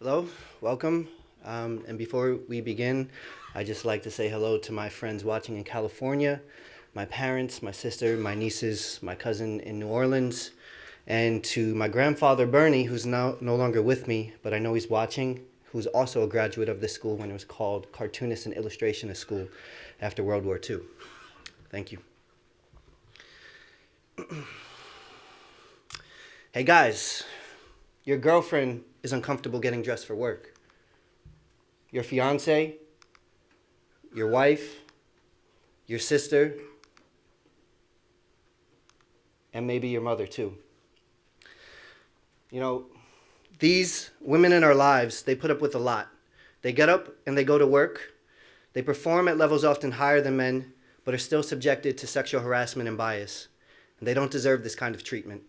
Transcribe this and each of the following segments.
Hello, welcome. And before we begin, I'd just like to say hello to my friends watching in California, my parents, my sister, my nieces, my cousin in New Orleans, and to my grandfather Bernie, who's now no longer with me, but I know he's watching, who's also a graduate of this school when it was called Cartoonist and Illustrationist School after World War II. Thank you. Hey guys, your girlfriend is uncomfortable getting dressed for work. Your fiance, your wife, your sister, and maybe your mother too. You know, these women in our lives, they put up with a lot. They get up and they go to work. They perform at levels often higher than men, but are still subjected to sexual harassment and bias. And they don't deserve this kind of treatment.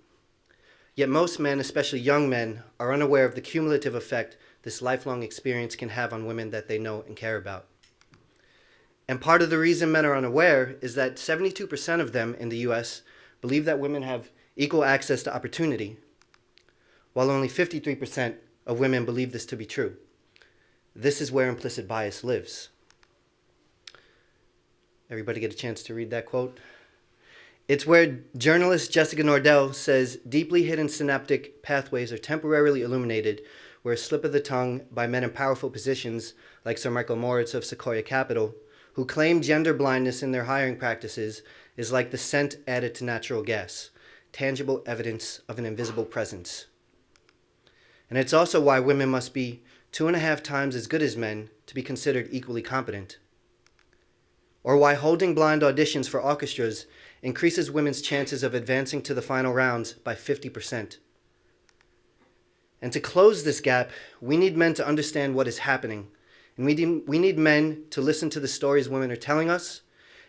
Yet most men, especially young men, are unaware of the cumulative effect this lifelong experience can have on women that they know and care about. And part of the reason men are unaware is that 72% of them in the US believe that women have equal access to opportunity, while only 53% of women believe this to be true. This is where implicit bias lives. Everybody get a chance to read that quote? It's where journalist Jessica Nordell says deeply hidden synaptic pathways are temporarily illuminated, where a slip of the tongue by men in powerful positions, like Sir Michael Moritz of Sequoia Capital, who claim gender blindness in their hiring practices, is like the scent added to natural gas, tangible evidence of an invisible presence. And it's also why women must be 2.5 times as good as men to be considered equally competent. Or why holding blind auditions for orchestras increases women's chances of advancing to the final rounds by 50%. And to close this gap, we need men to understand what is happening. And we need men to listen to the stories women are telling us.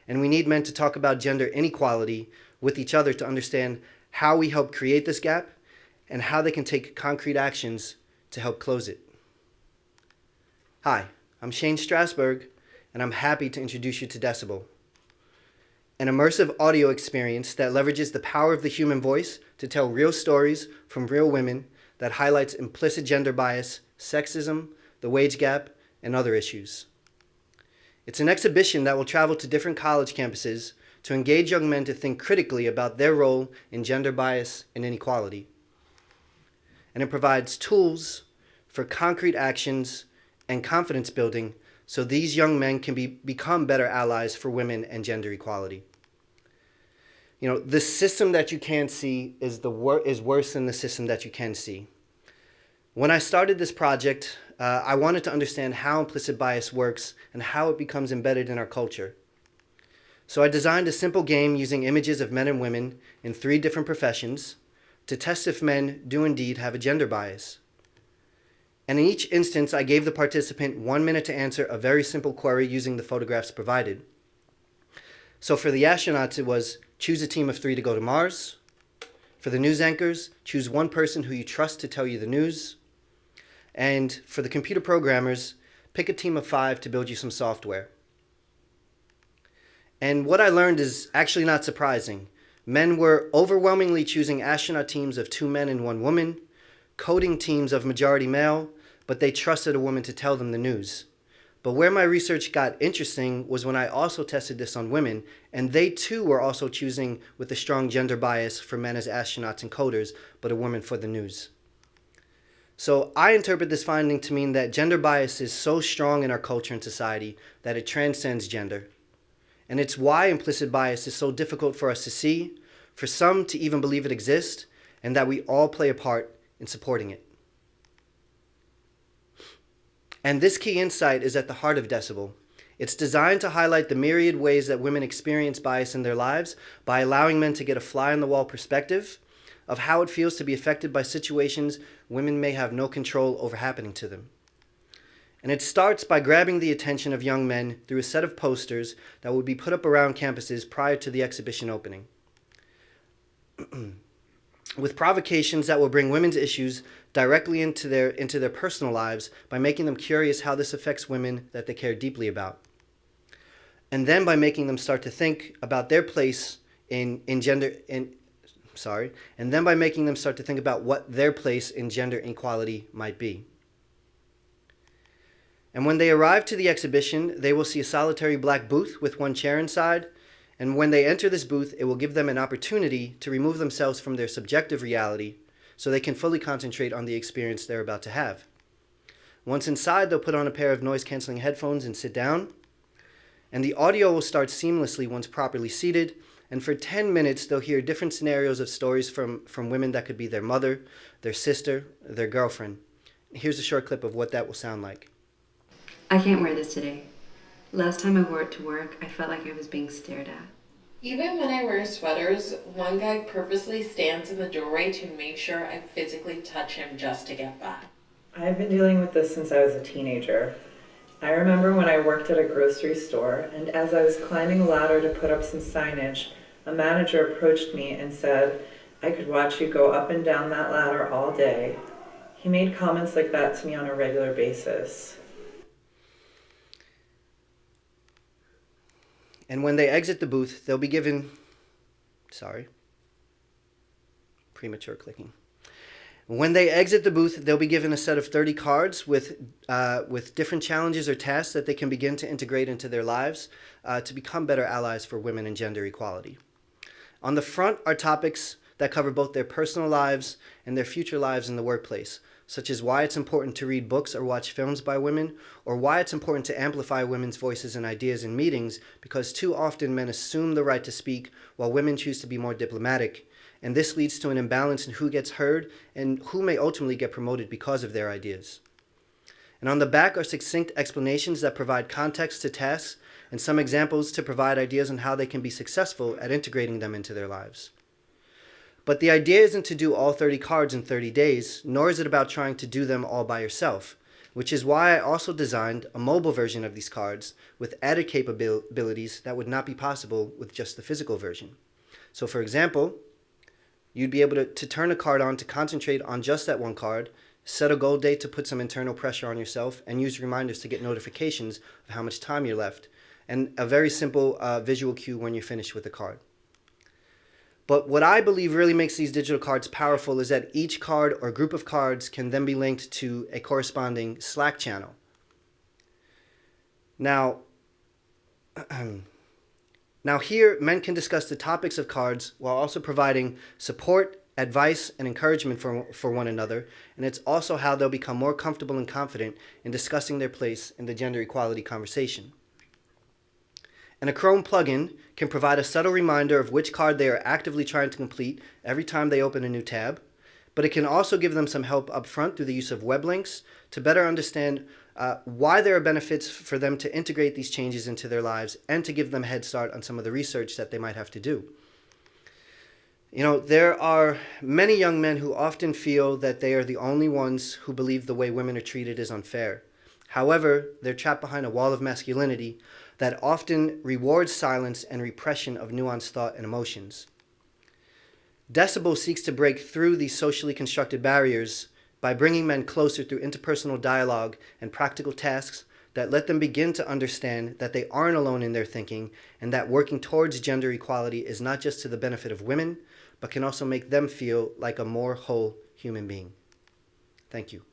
And we need men to talk about gender inequality with each other to understand how we help create this gap and how they can take concrete actions to help close it. Hi, I'm Shane Strassberg, and I'm happy to introduce you to Decibel, an immersive audio experience that leverages the power of the human voice to tell real stories from real women that highlights implicit gender bias, sexism, the wage gap, and other issues. It's an exhibition that will travel to different college campuses to engage young men to think critically about their role in gender bias and inequality. And it provides tools for concrete actions and confidence building so these young men can become better allies for women and gender equality. You know, the system that you can't see is worse than the system that you can see. When I started this project, I wanted to understand how implicit bias works and how it becomes embedded in our culture. So I designed a simple game using images of men and women in 3 different professions to test if men do indeed have a gender bias. And in each instance, I gave the participant 1 minute to answer a very simple query using the photographs provided. So for the astronauts, it was choose a team of 3 to go to Mars. For the news anchors, choose 1 person who you trust to tell you the news. And for the computer programmers, pick a team of 5 to build you some software. And what I learned is actually not surprising. Men were overwhelmingly choosing astronaut teams of 2 men and 1 woman, coding teams of majority male, but they trusted a woman to tell them the news. But where my research got interesting was when I also tested this on women, and they too were also choosing with a strong gender bias for men as astronauts and coders, but a woman for the news. So I interpret this finding to mean that gender bias is so strong in our culture and society that it transcends gender. And it's why implicit bias is so difficult for us to see, for some to even believe it exists, and that we all play a part in supporting it. And this key insight is at the heart of Decibel. It's designed to highlight the myriad ways that women experience bias in their lives by allowing men to get a fly-on-the-wall perspective of how it feels to be affected by situations women may have no control over happening to them. And it starts by grabbing the attention of young men through a set of posters that would be put up around campuses prior to the exhibition opening, with provocations that will bring women's issues directly into their personal lives by making them curious how this affects women that they care deeply about. And then by making them start to think about their place and then by making them start to think about what their place in gender inequality might be. And when they arrive to the exhibition, they will see a solitary black booth with one chair inside. And when they enter this booth, it will give them an opportunity to remove themselves from their subjective reality so they can fully concentrate on the experience they're about to have. Once inside, they'll put on a pair of noise-canceling headphones and sit down. And the audio will start seamlessly once properly seated. And for 10 minutes, they'll hear different scenarios of stories from women that could be their mother, their sister, their girlfriend. Here's a short clip of what that will sound like. I can't wear this today. Last time I wore it to work, I felt like I was being stared at. Even when I wear sweaters, one guy purposely stands in the doorway to make sure I physically touch him just to get by. I've been dealing with this since I was a teenager. I remember when I worked at a grocery store, and as I was climbing a ladder to put up some signage, a manager approached me and said, "I could watch you go up and down that ladder all day." He made comments like that to me on a regular basis. And when they exit the booth, they'll be given, premature clicking. When they exit the booth, they'll be given a set of 30 cards with different challenges or tasks that they can begin to integrate into their lives to become better allies for women and gender equality. On the front are topics that cover both their personal lives and their future lives in the workplace, such as why it's important to read books or watch films by women, or why it's important to amplify women's voices and ideas in meetings, because too often men assume the right to speak while women choose to be more diplomatic, and this leads to an imbalance in who gets heard and who may ultimately get promoted because of their ideas. And on the back are succinct explanations that provide context to tasks and some examples to provide ideas on how they can be successful at integrating them into their lives. But the idea isn't to do all 30 cards in 30 days, nor is it about trying to do them all by yourself, which is why I also designed a mobile version of these cards with added capabilities that would not be possible with just the physical version. So for example, you'd be able to turn a card on to concentrate on just that one card, set a goal date to put some internal pressure on yourself, and use reminders to get notifications of how much time you're left, and a very simple visual cue when you're finished with the card. But what I believe really makes these digital cards powerful is that each card or group of cards can then be linked to a corresponding Slack channel. Now here, men can discuss the topics of cards while also providing support, advice, and encouragement for one another, and it's also how they'll become more comfortable and confident in discussing their place in the gender equality conversation. And a Chrome plugin can provide a subtle reminder of which card they are actively trying to complete every time they open a new tab, but it can also give them some help up front through the use of web links to better understand why there are benefits for them to integrate these changes into their lives and to give them a head start on some of the research that they might have to do. You know, there are many young men who often feel that they are the only ones who believe the way women are treated is unfair. However, they're trapped behind a wall of masculinity that often rewards silence and repression of nuanced thought and emotions. Decibel seeks to break through these socially constructed barriers by bringing men closer through interpersonal dialogue and practical tasks that let them begin to understand that they aren't alone in their thinking and that working towards gender equality is not just to the benefit of women, but can also make them feel like a more whole human being. Thank you.